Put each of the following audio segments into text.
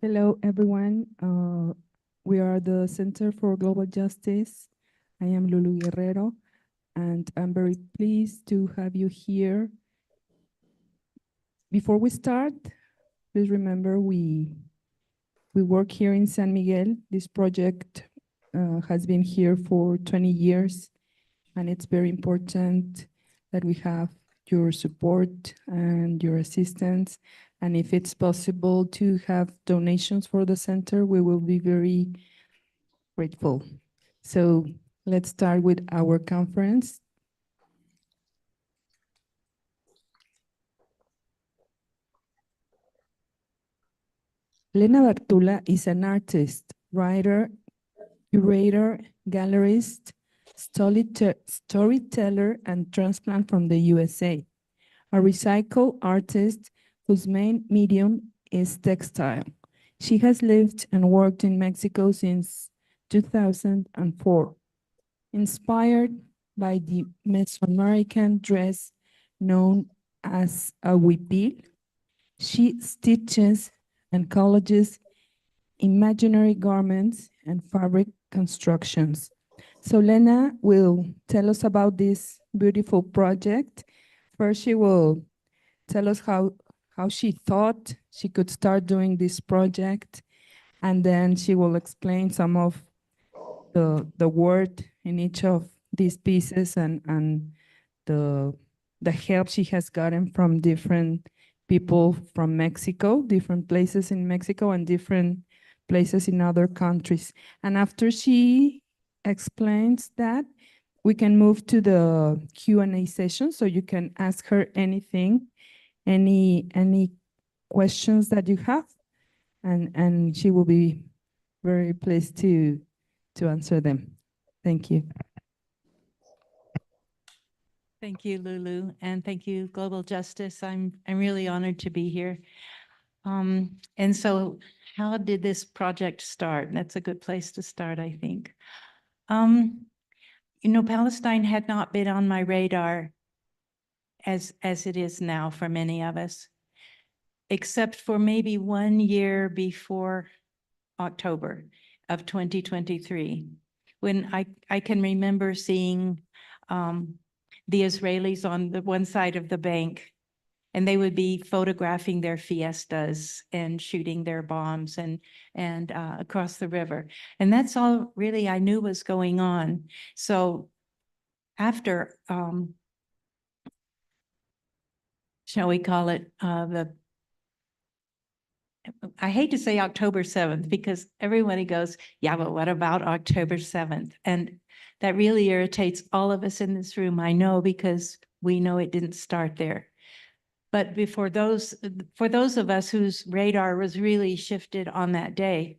Hello, everyone. We are the Center for Global Justice. I am Lulu Guerrero, and I'm very pleased to have you here. Before we start, please remember we work here in San Miguel. This project has been here for 20 years, and it's very important that we have your support and your assistance. And if it's possible to have donations for the center, we will be very grateful. So let's start with our conference. Lena Bartula is an artist, writer, curator, gallerist, storyteller, and transplant from the USA. A recycle artist whose main medium is textile. She has lived and worked in Mexico since 2004. Inspired by the Mesoamerican dress known as a huipil, she stitches and collages imaginary garments and fabric constructions. So Lena will tell us about this beautiful project. First, she will tell us how she thought she could start doing this project, and then she will explain some of the word in each of these pieces and the help she has gotten from different people from Mexico, different places in Mexico and different places in other countries. And after she explains that, we can move to the Q&A session, so you can ask her anything, any questions that you have, and she will be very pleased to answer them. Thank you. Thank you, Lulu, and thank you, Global Justice. I'm really honored to be here. And so how did this project start? That's a good place to start, I think. You know, Palestine had not been on my radar as it is now for many of us, except for maybe 1 year before October of 2023, when I can remember seeing the Israelis on the one side of the bank, and they would be photographing their fiestas and shooting their bombs and across the river. And that's all really I knew was going on. So after, shall we call it I hate to say October 7th, because everybody goes, yeah, but what about October 7th? And that really irritates all of us in this room, I know, because we know it didn't start there. But for those of us whose radar was really shifted on that day,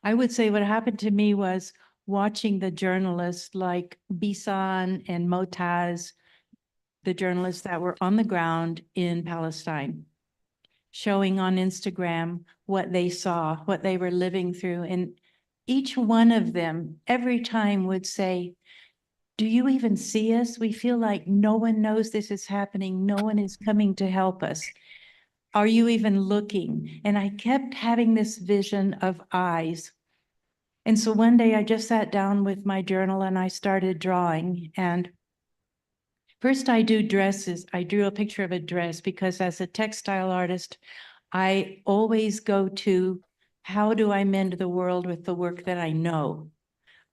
I would say what happened to me was watching the journalists like Bisan and Motaz, the journalists that were on the ground in Palestine, showing on Instagram what they saw, what they were living through. And each one of them, every time, would say, do you even see us? We feel like no one knows this is happening. No one is coming to help us. Are you even looking? And I kept having this vision of eyes. And so one day I just sat down with my journal and I started drawing. And first I do dresses. I drew a picture of a dress because as a textile artist, I always go to how do I mend the world with the work that I know?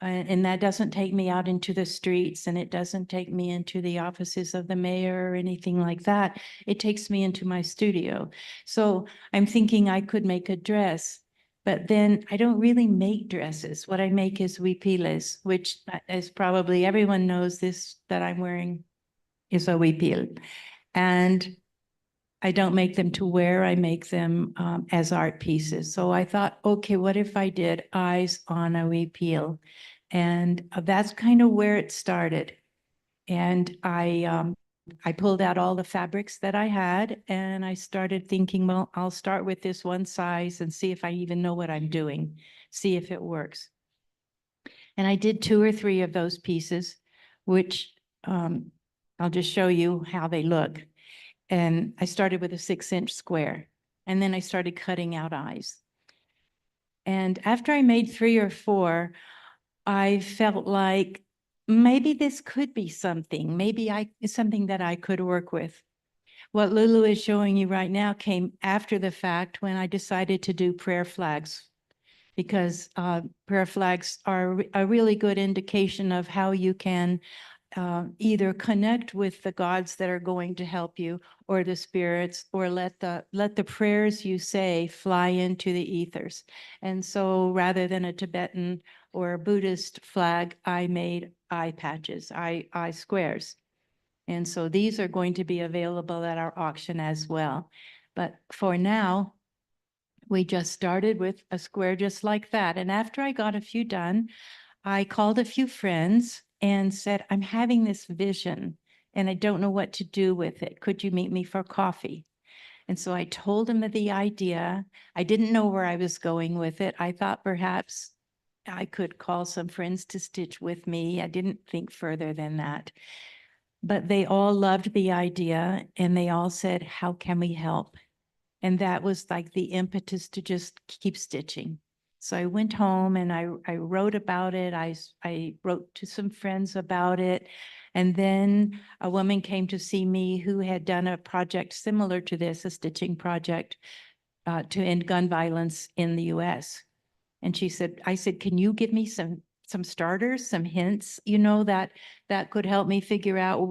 And that doesn't take me out into the streets, and it doesn't take me into the offices of the mayor or anything like that. It takes me into my studio. So I'm thinking I could make a dress, but then I don't really make dresses. What I make is huipiles, which, as probably everyone knows, this that I'm wearing is a huipil. And I don't make them to wear, I make them as art pieces. So I thought, okay, what if I did eyes on a huipil? And that's kind of where it started. And I pulled out all the fabrics that I had, and I started thinking, well, I'll start with this one size and see if I even know what I'm doing, see if it works. And I did 2 or 3 of those pieces, which I'll just show you how they look. And I started with a 6-inch square. And then I started cutting out eyes. And after I made 3 or 4, I felt like maybe this could be something. Maybe it's something that I could work with. What Lulu is showing you right now came after the fact when I decided to do prayer flags, because prayer flags are a really good indication of how you can either connect with the gods that are going to help you, or the spirits, or let the prayers you say fly into the ethers. And so rather than a Tibetan or a Buddhist flag, I made eye patches, eye squares. And so these are going to be available at our auction as well. But for now, we just started with a square just like that. And after I got a few done, I called a few friends and said, I'm having this vision and I don't know what to do with it. Could you meet me for coffee? And so I told him of the idea. I didn't know where I was going with it. I thought perhaps I could call some friends to stitch with me. I didn't think further than that. But they all loved the idea and they all said, how can we help? And that was like the impetus to just keep stitching. So I went home and I wrote about it. I wrote to some friends about it. And then a woman came to see me who had done a project similar to this, a stitching project to end gun violence in the US. And I said, can you give me some starters, some hints, that could help me figure out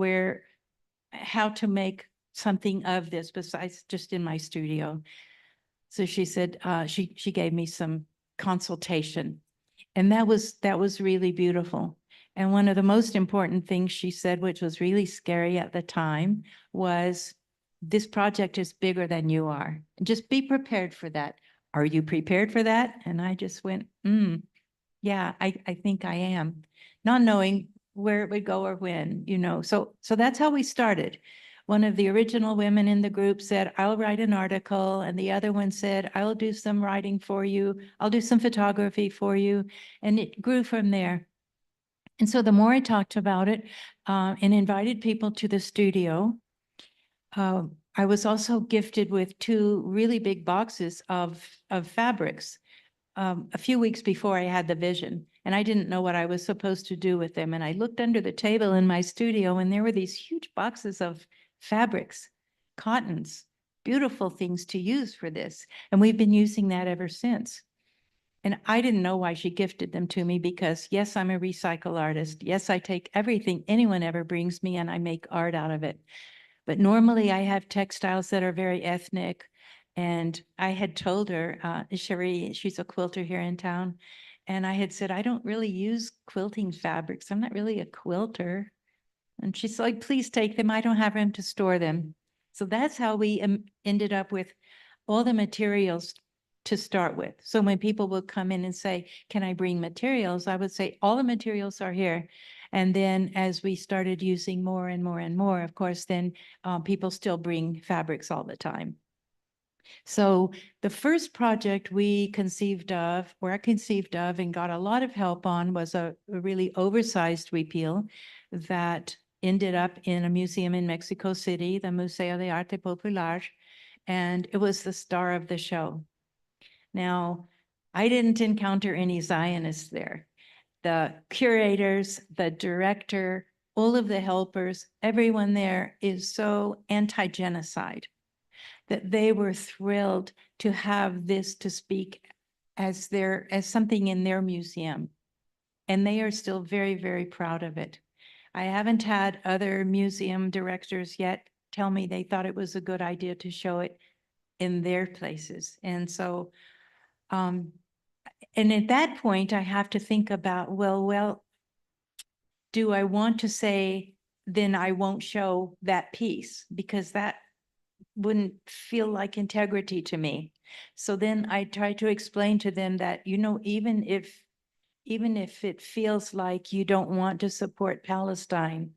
how to make something of this besides just in my studio. So she said, she gave me some consultation, and that was really beautiful. And one of the most important things she said, which was really scary at the time, was this project is bigger than you are. Just be prepared for that. Are you prepared for that? And I just went, yeah, I think I am, not knowing where it would go or when, So that's how we started. One of the original women in the group said, I'll write an article. And the other one said, I'll do some writing for you. I'll do some photography for you. And it grew from there. And so the more I talked about it and invited people to the studio, I was also gifted with 2 really big boxes of fabrics a few weeks before I had the vision, and I didn't know what I was supposed to do with them. And I looked under the table in my studio and there were these huge boxes of fabrics, cottons, beautiful things to use for this. And we've been using that ever since. And I didn't know why she gifted them to me because yes, I'm a recycle artist. Yes, I take everything anyone ever brings me and I make art out of it. But normally I have textiles that are very ethnic. And I had told her, Cherie, she's a quilter here in town. And I had said, I don't really use quilting fabrics. I'm not really a quilter. And she's like, please take them. I don't have room to store them. So that's how we ended up with all the materials to start with. So when people would come in and say, can I bring materials? I would say, all the materials are here. And then as we started using more and more and more, of course, then people still bring fabrics all the time. So the first project we conceived of, or I conceived of and got a lot of help on, was a really oversized repeal that ended up in a museum in Mexico City, the Museo de Arte Popular, and it was the star of the show. Now, I didn't encounter any Zionists there. The curators, the director, all of the helpers, everyone there is so anti-genocide that they were thrilled to have this to speak as something in their museum. And they are still very, very proud of it. I haven't had other museum directors yet tell me they thought it was a good idea to show it in their places. And so, and at that point, I have to think about, well, do I want to say, then I won't show that piece, because that wouldn't feel like integrity to me. So then I try to explain to them that, even if it feels like you don't want to support Palestine,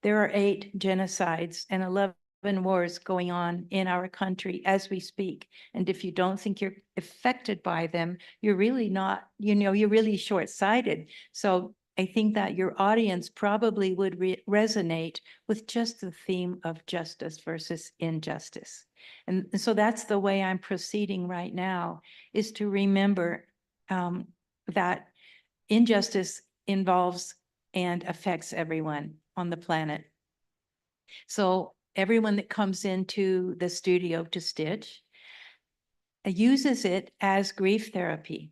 there are 8 genocides and 11 wars going on in our country as we speak. And if you don't think you're affected by them, you're really not, you're really short-sighted. So I think that your audience probably would resonate with just the theme of justice versus injustice. And so that's the way I'm proceeding right now, is to remember that injustice involves and affects everyone on the planet. So everyone that comes into the studio to stitch uses it as grief therapy,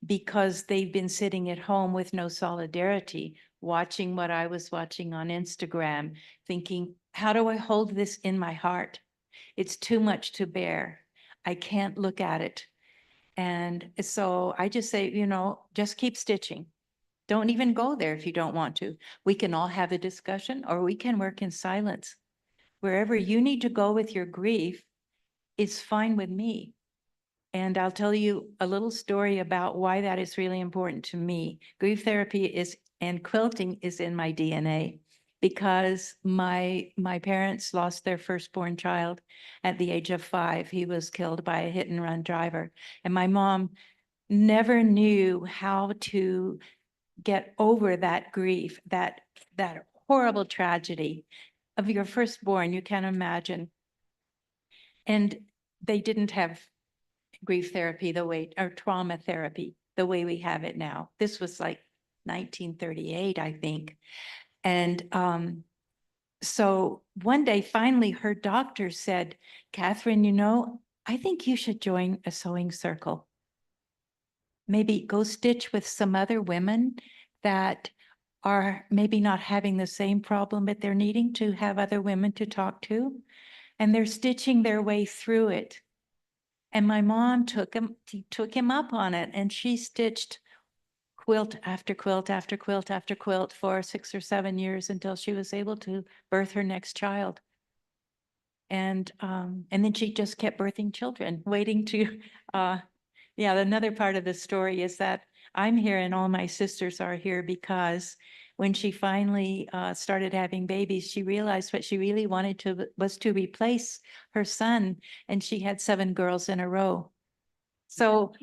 because they've been sitting at home with no solidarity, watching what I was watching on Instagram, thinking, how do I hold this in my heart? It's too much to bear. I can't look at it. And so I just say, just keep stitching. Don't even go there if you don't want to. We can all have a discussion, or we can work in silence. Wherever you need to go with your grief is fine with me. And I'll tell you a little story about why that is really important to me. Grief therapy and quilting is in my DNA, because my parents lost their firstborn child at the age of 5. He was killed by a hit and run driver. And my mom never knew how to get over that grief, that horrible tragedy of your firstborn, you can imagine. And they didn't have grief therapy or trauma therapy the way we have it now. This was like 1938, I think. And so one day, finally, her doctor said, Catherine, I think you should join a sewing circle. Maybe go stitch with some other women that are maybe not having the same problem, but they're needing to have other women to talk to, and they're stitching their way through it. And my mom took him up on it, and she stitched quilt after quilt after quilt after quilt for 6 or 7 years until she was able to birth her next child. And then she just kept birthing children, waiting to, another part of the story is that I'm here and all my sisters are here because when she finally started having babies, she realized what she really wanted was to replace her son, and she had 7 girls in a row. So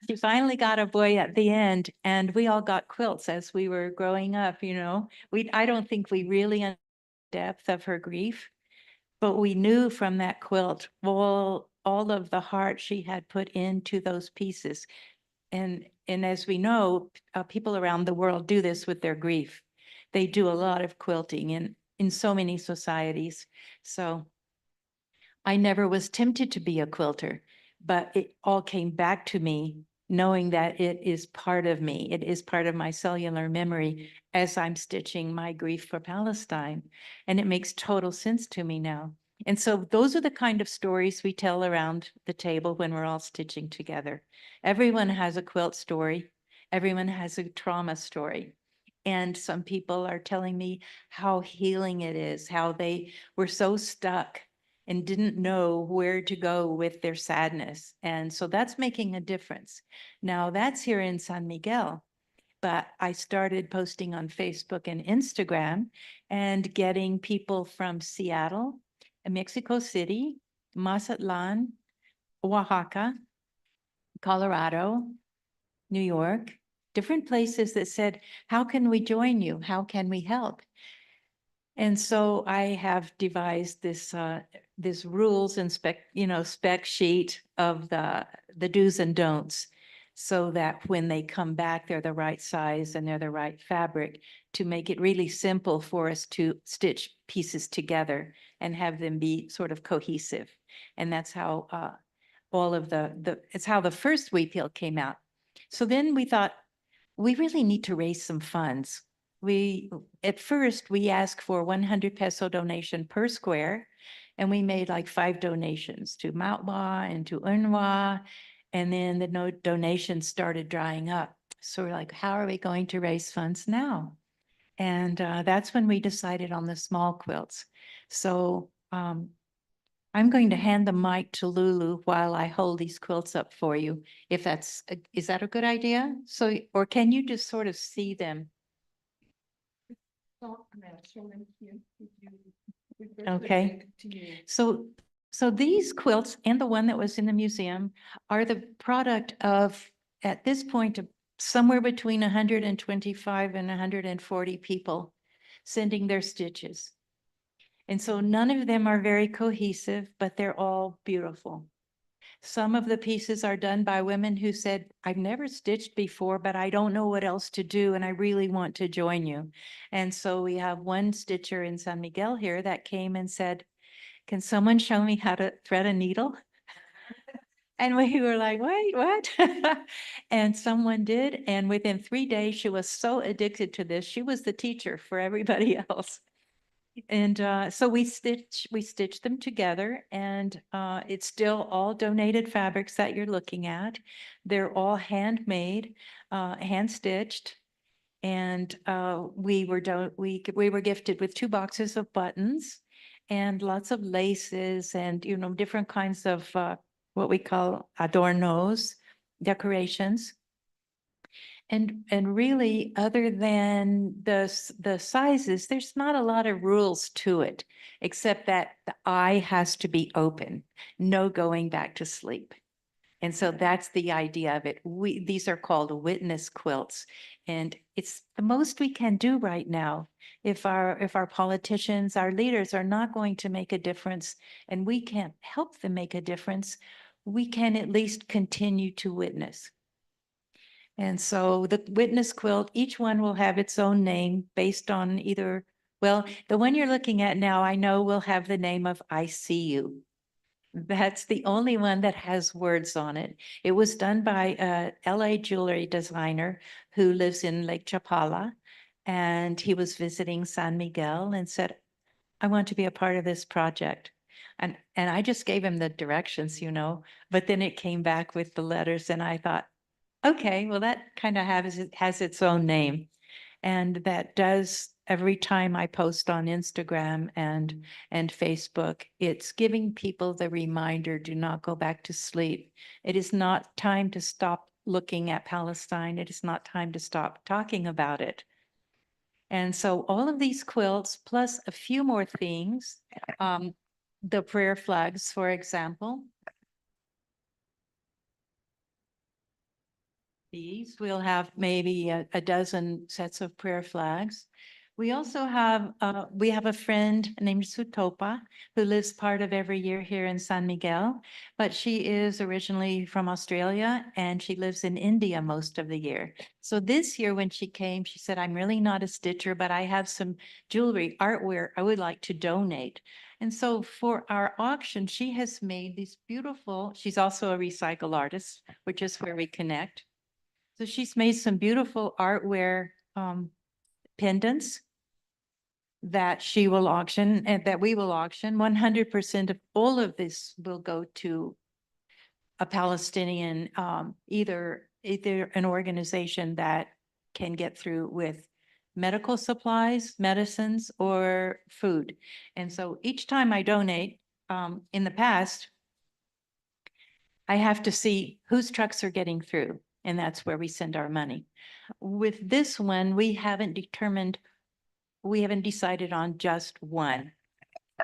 she finally got a boy at the end, and we all got quilts as we were growing up, I don't think we really understood the depth of her grief, but we knew from that quilt all of the heart she had put into those pieces. And as we know, people around the world do this with their grief. They do a lot of quilting in so many societies. So I never was tempted to be a quilter, but it all came back to me knowing that it is part of me. It is part of my cellular memory as I'm stitching my grief for Palestine. And it makes total sense to me now. And so those are the kind of stories we tell around the table when we're all stitching together. Everyone has a quilt story. Everyone has a trauma story. And some people are telling me how healing it is, how they were so stuck and didn't know where to go with their sadness. And so that's making a difference. Now that's here in San Miguel, but I started posting on Facebook and Instagram and getting people from Seattle, Mexico City, Mazatlan, Oaxaca, Colorado, New York, different places that said, how can we join you? How can we help? And so I have devised this rules and spec sheet of the do's and don'ts, so that when they come back, they're the right size and they're the right fabric, to make it really simple for us to stitch pieces together and have them be sort of cohesive. And that's how all of it's how the first wheat peel came out. So then we thought, we really need to raise some funds. At first, we asked for 100 peso donation per square, and we made like 5 donations to Mautwa and to UNRWA, and then the donations started drying up. So we're like, how are we going to raise funds now? And that's when we decided on the small quilts. So I'm going to hand the mic to Lulu while I hold these quilts up for you, if is that a good idea? So, or can you just sort of see them? Okay. So these quilts and the one that was in the museum are the product of, at this point, somewhere between 125 and 140 people sending their stitches. And so none of them are very cohesive, but they're all beautiful. Some of the pieces are done by women who said, I've never stitched before, but I don't know what else to do, and I really want to join you. And so we have one stitcher in San Miguel here that came and said, can someone show me how to thread a needle? And we were like, wait, what? And someone did. And within 3 days, she was so addicted to this. She was the teacher for everybody else. And so we stitch them together, and it's still all donated fabrics that you're looking at. They're all handmade, hand stitched. And we were gifted with 2 boxes of buttons and lots of laces and, different kinds of what we call adornos, decorations. And really, other than the sizes, there's not a lot of rules to it, except that the eye has to be open, no going back to sleep. And so that's the idea of it. These are called witness quilts, and it's the most we can do right now. If our politicians, our leaders are not going to make a difference, and we can't help them make a difference, we can at least continue to witness. And so the witness quilt, each one will have its own name based on either, well, the one you're looking at now, I know will have the name of I See You. That's the only one that has words on it. It was done by a LA jewelry designer who lives in Lake Chapala. And he was visiting San Miguel and said, I want to be a part of this project. And I just gave him the directions, but then it came back with the letters, and I thought, okay, well, that kind of has its own name. And that does, every time I post on Instagram and Facebook, it's giving people the reminder, do not go back to sleep. It is not time to stop looking at Palestine. It is not time to stop talking about it. And so all of these quilts, plus a few more things, the prayer flags, for example. These, we'll have maybe a dozen sets of prayer flags. We also have, we have a friend named Sutopa who lives part of every year here in San Miguel, but she is originally from Australia and she lives in India most of the year. So this year when she came, she said, I'm really not a stitcher, but I have some jewelry, artware I would like to donate. And so for our auction, she has made these beautiful, she's also a recycle artist, which is where we connect. So she's made some beautiful artware pendants that she will auction and that we will auction. 100% of all of this will go to a Palestinian, either an organization that can get through with medical supplies, medicines, or food. And so each time I donate, in the past, I have to see whose trucks are getting through, and that's where we send our money. With this one, we haven't decided on just one.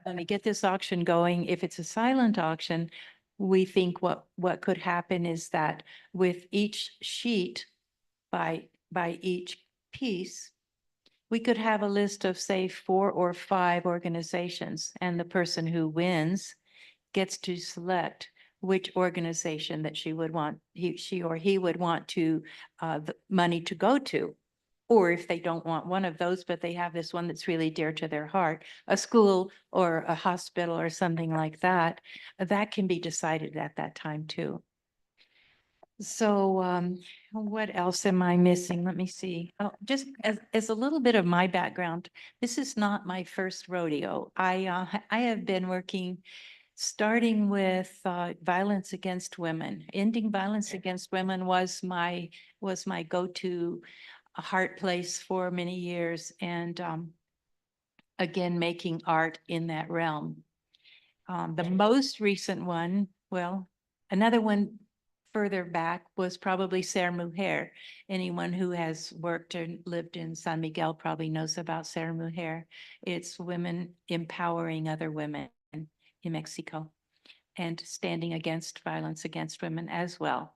When we get this auction going, if it's a silent auction, we think what could happen is that with each sheet by each piece, we could have a list of, say, 4 or 5 organizations, and the person who wins gets to select which organization that she or he would want to the money to go to. Or if they don't want one of those, but they have this one that's really dear to their heart, a school or a hospital or something like that, that can be decided at that time too. So what else am I missing? Let me see. Oh, just as a little bit of my background, this is not my first rodeo. I have been working starting with violence against women. Ending violence against women was my go-to heart place for many years, and again, making art in that realm. The most recent one, well, another one further back was probably Ser Mujer. Anyone who has worked and lived in San Miguel probably knows about Ser Mujer. It's women empowering other women in Mexico and standing against violence against women as well.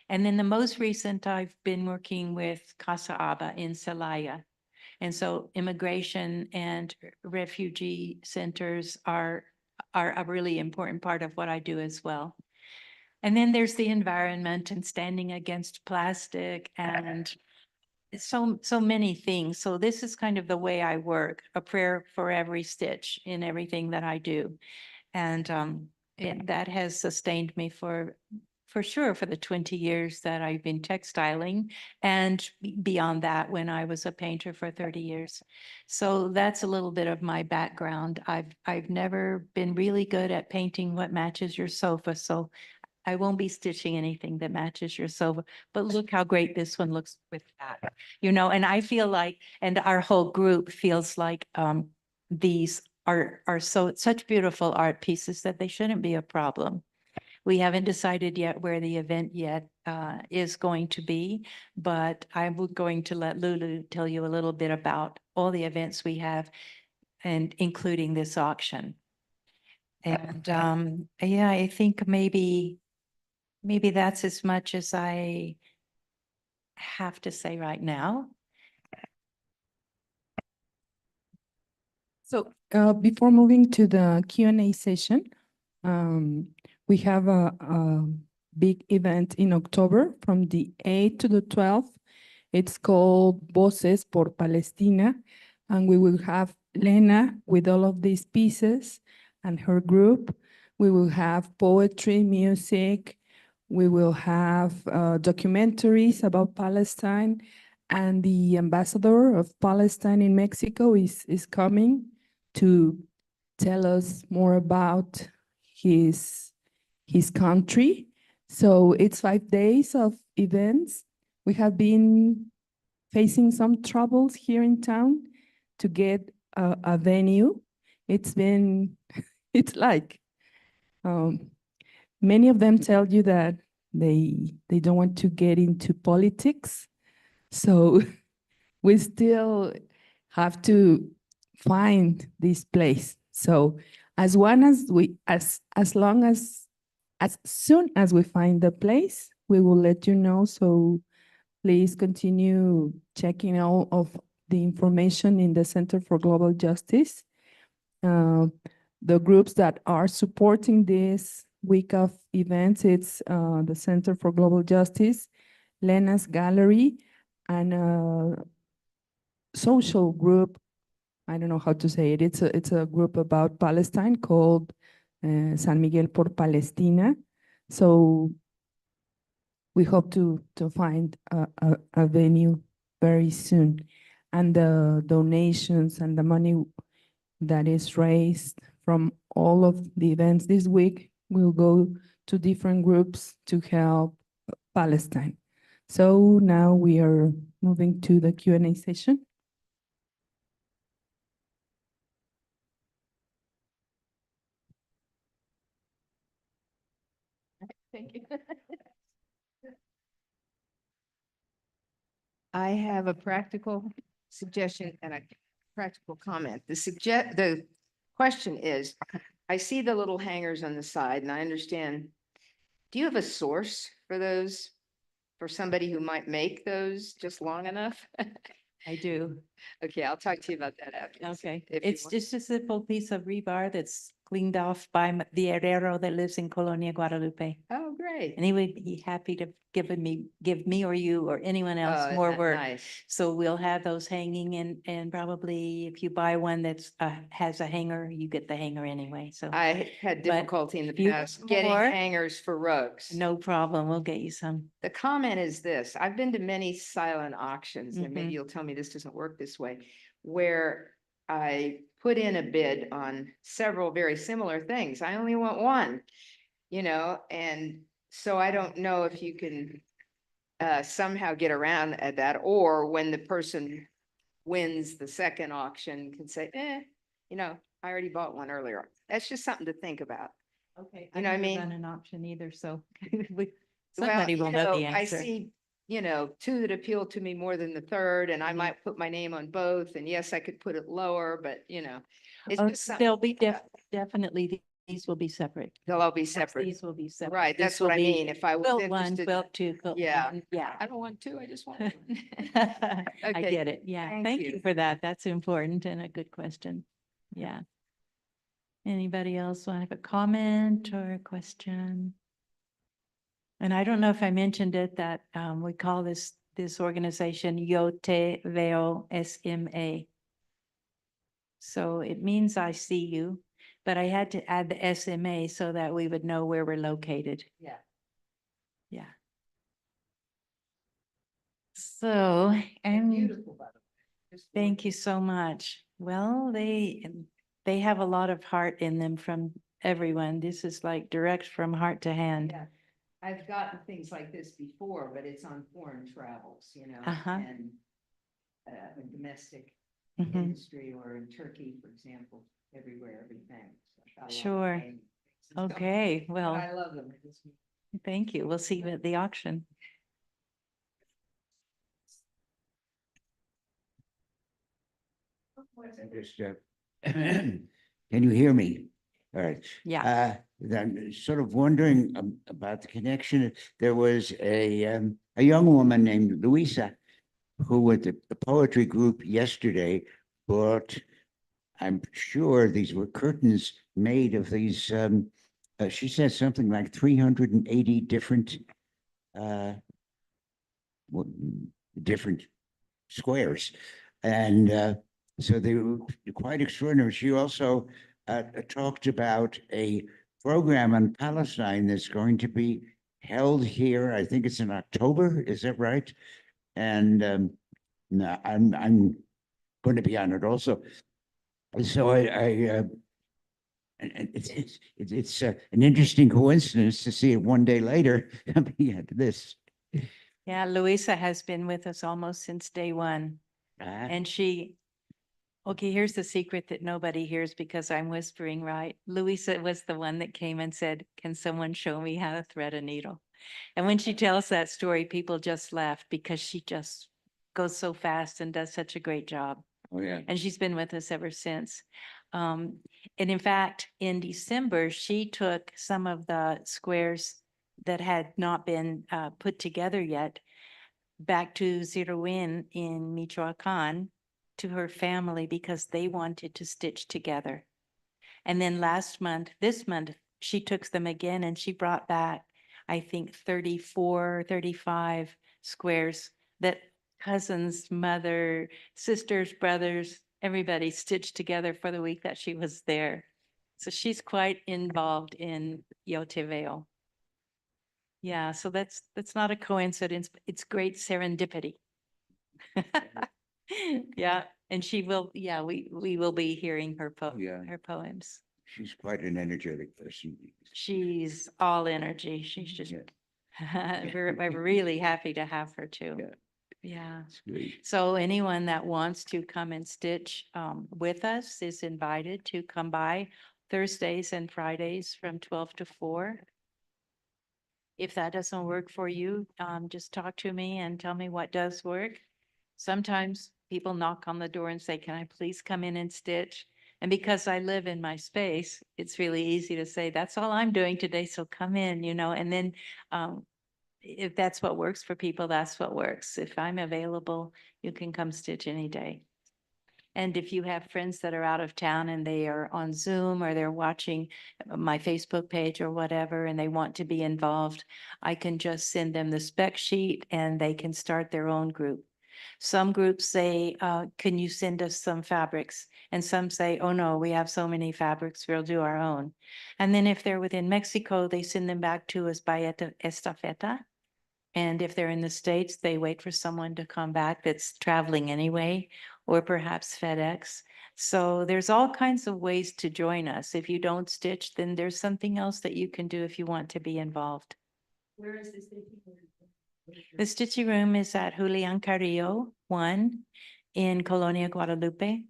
And then the most recent, I've been working with Casa Aba in Celaya. And so immigration and refugee centers are a really important part of what I do as well. And then there's the environment and standing against plastic and so many things. So this is kind of the way I work, a prayer for every stitch in everything that I do. And that has sustained me for sure for the 20 years that I've been textiling, and beyond that when I was a painter for 30 years. So that's a little bit of my background. I've never been really good at painting what matches your sofa, so I won't be stitching anything that matches your sofa, but look how great this one looks with that, and I feel like, and our whole group feels like these are such beautiful art pieces that they shouldn't be a problem. We haven't decided yet where the event yet is going to be, but I'm going to let Lulu tell you a little bit about all the events we have, and including this auction. And yeah, I think maybe that's as much as I have to say right now. So before moving to the Q&A session, we have a big event in October from the 8th to the 12th. It's called Voces por Palestina, and we will have Lena with all of these pieces and her group. We will have poetry, music. We will have documentaries about Palestine, and the ambassador of Palestine in Mexico is coming to tell us more about his country. So it's 5 days of events. We have been facing some troubles here in town to get a venue. It's like many of them tell you that they don't want to get into politics. So we still have to find this place. So as long as as soon as we find the place, we will let you know. So please continue checking all of the information in the Center for Global Justice. The groups that are supporting this week of events, it's the Center for Global Justice, Lena's Gallery, and a social group. I don't know how to say it. It's a group about Palestine called San Miguel por Palestina. So we hope to find a venue very soon. And the donations and the money that is raised from all of the events this week will go to different groups to help Palestine. So now we are moving to the Q&A session. Thank you. I have a practical suggestion and a practical comment. The question is, I see the little hangers on the side and I understand. Do you have a source for those? For somebody who might make those just long enough? I do. Okay, I'll talk to you about that after. Okay. if you It's want. just a simple piece of rebar that's cleaned off by the herrero that lives in Colonia Guadalupe. Oh, great. And he would be happy to give me or you or anyone else Oh, more isn't that work. nice? So we'll have those hanging, and probably if you buy one that's has a hanger, you get the hanger anyway. So I had But difficulty in the if you past want getting more, hangers for rugs. no problem. We'll get you some. The comment is this: I've been to many silent auctions, and Mhm. maybe you'll tell me this doesn't work this way, where I put in a bid on several very similar things. I only want one, and so I don't know if you can somehow get around at that, or when the person wins the second auction can say, I already bought one earlier. That's just something to think about. Okay. You know what I mean? I've never done an auction either, so Well, somebody will know the I answer. see, two that appeal to me more than the third, and I Mhm. might put my name on both, and yes, I could put it lower, but it's Oh, just something. There'll be definitely These will be separate. They'll all be separate. These will be separate. Right, This that's what will I be mean. If I was Quilt one, interested. quilt two, quilt Yeah. one. Yeah. I don't want two, I just want I one. Okay, get it. Yeah. thank Thank you. you for that. That's important and a good question. Yeah. Anybody else want to have a comment or a question? And I don't know if I mentioned it, that we call this organization Yo Te Veo SMA. So it means I see you, but I had to add the SMA so that we would know where we're located. Yeah. Yeah. So, and Beautiful, by the way. Just thank you so much. Well, they have a lot of heart in them from everyone. This is like direct from heart to hand. Yeah, I've gotten things like this before, but it's on foreign travels, you know, Uh-huh. and in domestic Mhm. industry or in Turkey, for example, everywhere, everything. So I've got a lot of Sure. paintings and stuff, Okay, but well, I love them. It's- thank you. We'll see you at the auction. Just, can you hear me? All right. Yeah. I'm sort of wondering about the connection. There was a young woman named Louisa who at the poetry group yesterday brought, I'm sure these were curtains made of these, she said something like 380 different, different squares. And so they were quite extraordinary. She also talked about a program on Palestine that's going to be held here. I think it's in October. Is that right? And no, I'm going to be on it also. So and it's an interesting coincidence to see it one day later coming at this. Yeah, Louisa has been with us almost since day one. Ah, And okay, here's the secret that nobody hears because I'm whispering, right? Louisa was the one that came and said, can someone show me how to thread a needle? And when she tells that story, people just laugh because she just goes so fast and does such a great job. oh yeah. And she's been with us ever since. And in fact, in December, she took some of the squares that had not been put together yet back to Ziruin in Michoacan to her family because they wanted to stitch together. And then this month, she took them again and she brought back, I think, 34, 35 squares that cousins, mother, sisters, brothers, everybody stitched together for the week that she was there. So she's quite involved in Yoteveo. Yeah, so that's not a coincidence. It's great serendipity. Yeah, and she will, yeah, we will be hearing her Yeah. her poems. She's quite an energetic person. She's all energy. She's just, Yeah. we're really happy to have her too. Yeah. Yeah. It's great. So anyone that wants to come and stitch with us is invited to come by Thursdays and Fridays from 12 to 4. If that doesn't work for you, just talk to me and tell me what does work. Sometimes people knock on the door and say, can I please come in and stitch? And because I live in my space, it's really easy to say, that's all I'm doing today, so come in, and then if that's what works for people, that's what works. If I'm available, you can come stitch any day. And if you have friends that are out of town and they are on Zoom or they're watching my Facebook page or whatever, and they want to be involved, I can just send them the spec sheet and they can start their own group. Some groups say, can you send us some fabrics? And some say, oh no, we have so many fabrics, we'll do our own. And then if they're within Mexico, they send them back to us by estafeta. And if they're in the States, they wait for someone to come back that's traveling anyway, or perhaps FedEx. So there's all kinds of ways to join us. If you don't stitch, then there's something else that you can do if you want to be involved. Where is the stitching room? The stitching room is at Julian Carrillo 1 in Colonia Guadalupe.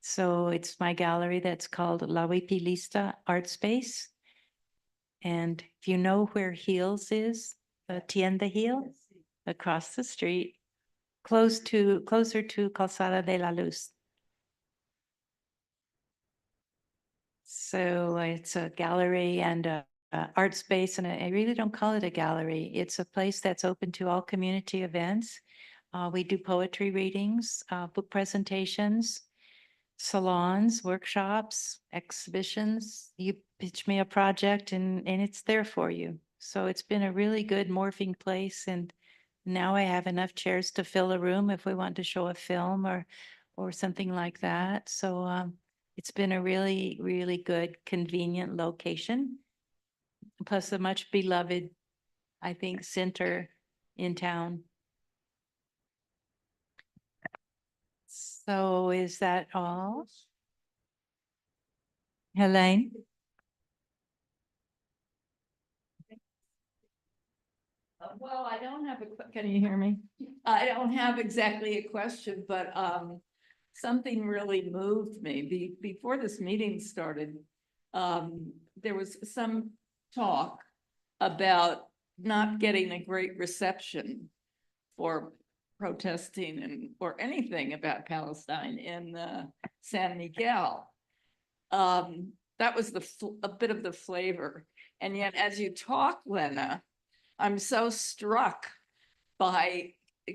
So it's my gallery that's called La Huipilista Art Space. And if you know where Heels is, Tienda Heel, across the street, closer to Calzada de la Luz. So it's a gallery and a art space, and I really don't call it a gallery. It's a place that's open to all community events. We do poetry readings, book presentations, salons, workshops, exhibitions. You pitch me a project and it's there for you. So it's been a really good morphing place, and now I have enough chairs to fill a room if we want to show a film or something like that. So it's been a really, really good, convenient location. Plus a much beloved, I think, center in town. So is that all? Helene? Well, I don't have can you hear me? I don't have exactly a question, but something really moved me. Before this meeting started, there was some talk about not getting a great reception for protesting or anything about Palestine in San Miguel. That was a bit of the flavor. And yet, as you talk, Lena, I'm so struck by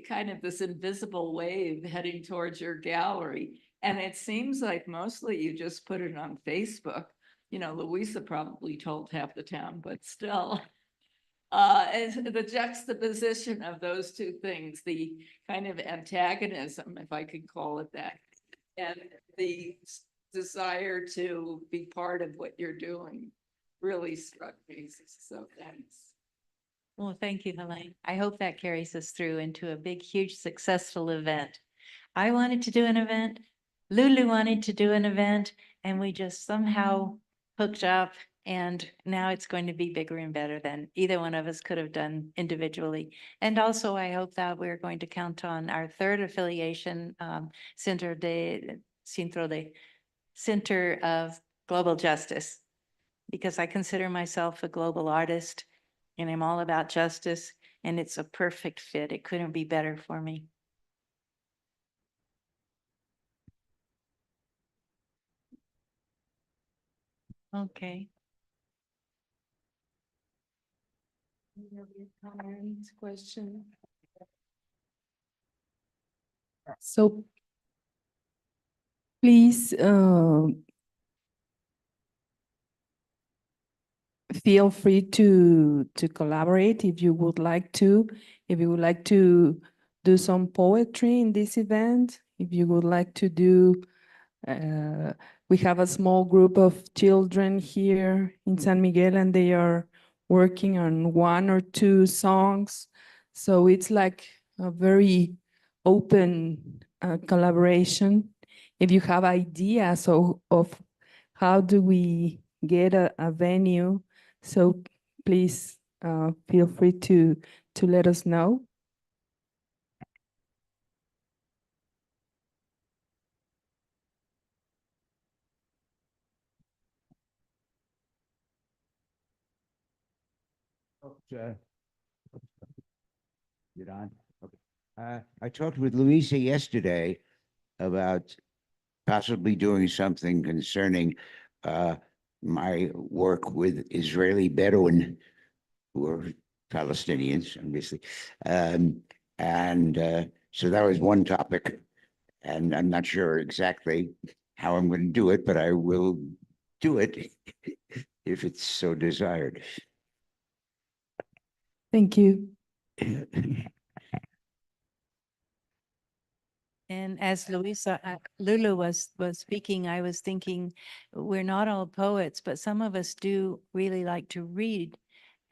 kind of this invisible wave heading towards your gallery. And it seems like mostly you just put it on Facebook. You know, Louisa probably told half the town, but still. And the juxtaposition of those two things, the kind of antagonism, if I could call it that, and the desire to be part of what you're doing really struck me. So thanks. Well, thank you, Helene. I hope that carries us through into a big, huge, successful event. I wanted to do an event, Lulu wanted to do an event, and we just somehow hooked up, and now it's going to be bigger and better than either one of us could have done individually. And also, I hope that we're going to count on our third affiliation, Centro of Global Justice, because I consider myself a global artist and I'm all about justice, and it's a perfect fit. It couldn't be better for me. Okay. Question. So please feel free to collaborate if you would like to. If you would like to do some poetry in this event, if you would like to do, we have a small group of children here in San Miguel, and they are working on 1 or 2 songs. So it's like a very open collaboration. If you have ideas of how do we get a venue, so please feel free to let us know. You're on? Okay. I talked with Louisa yesterday about possibly doing something concerning my work with Israeli Bedouin, who are Palestinians, obviously. So that was one topic, and I'm not sure exactly how I'm going to do it, but I will do it if it's so desired. Thank you. And as Lulu was speaking, I was thinking, we're not all poets, but some of us do really like to read.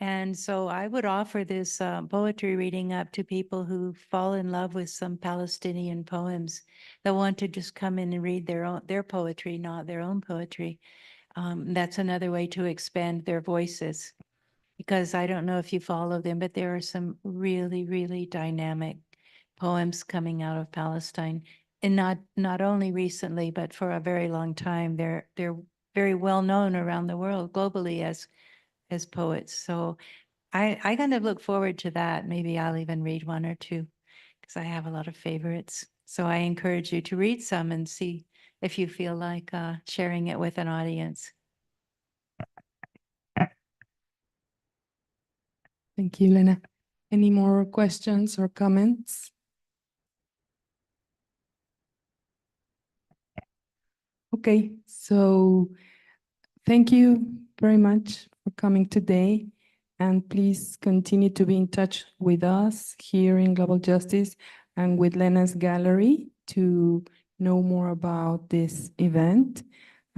And so I would offer this poetry reading up to people who fall in love with some Palestinian poems that want to just come in and read their poetry, not their own poetry. That's another way to expand their voices. Because I don't know if you follow them, but there are some really, really dynamic poems coming out of Palestine. And not only recently, but for a very long time. They're very well known around the world globally as poets. So I kind of look forward to that. Maybe I'll even read 1 or 2 because I have a lot of favorites. So I encourage you to read some and see if you feel like sharing it with an audience. Thank you, Lena. Any more questions or comments? Okay, so thank you very much for coming today. And please continue to be in touch with us here in Global Justice and with Lena's gallery to know more about this event.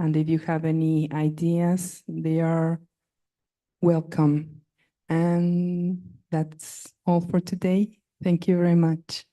And if you have any ideas, they are welcome. And that's all for today. Thank you very much.